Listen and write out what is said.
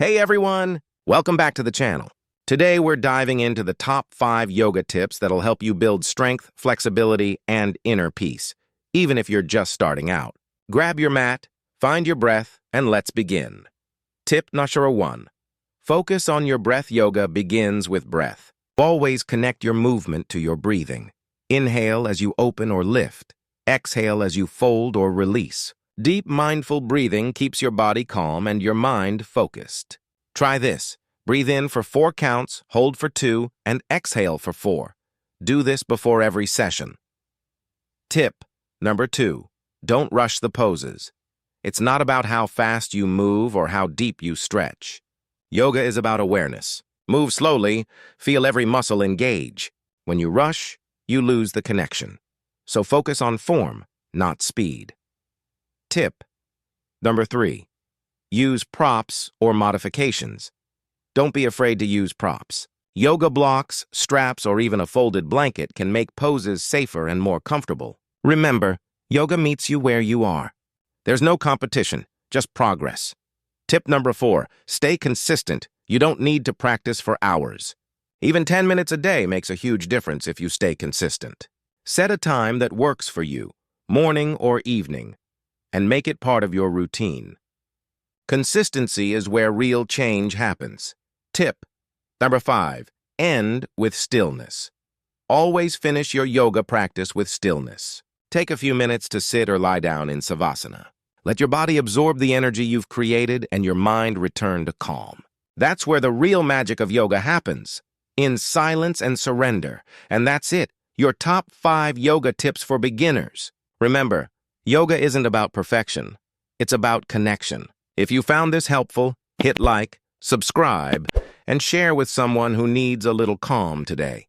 Hey everyone! Welcome back to the channel. Today we're diving into the top 5 yoga tips that'll help you build strength, flexibility, and inner peace, even if you're just starting out. Grab your mat, find your breath, and let's begin. Tip number 1. Focus on your breath. Yoga begins with breath. Always connect your movement to your breathing. Inhale as you open or lift. Exhale as you fold or release. Deep, mindful breathing keeps your body calm and your mind focused. Try this. Breathe in for 4 counts, hold for 2, and exhale for 4. Do this before every session. Tip number 2. Don't rush the poses. It's not about how fast you move or how deep you stretch. Yoga is about awareness. Move slowly, feel every muscle engage. When you rush, you lose the connection. So focus on form, not speed. Tip number 3. Use props or modifications. Don't be afraid to use props. Yoga blocks, straps, or even a folded blanket can make poses safer and more comfortable. Remember, yoga meets you where you are. There's no competition, just progress. Tip number 4. Stay consistent. You don't need to practice for hours. Even 10 minutes a day makes a huge difference if you stay consistent. Set a time that works for you, morning or evening, and make it part of your routine. Consistency is where real change happens. Tip number 5. End with stillness. Always finish your yoga practice with stillness. Take a few minutes to sit or lie down in Savasana. Let your body absorb the energy you've created and your mind return to calm. That's where the real magic of yoga happens, in silence and surrender. And that's it, your top 5 yoga tips for beginners. Remember, yoga isn't about perfection. It's about connection. If you found this helpful, hit like, subscribe, and share with someone who needs a little calm today.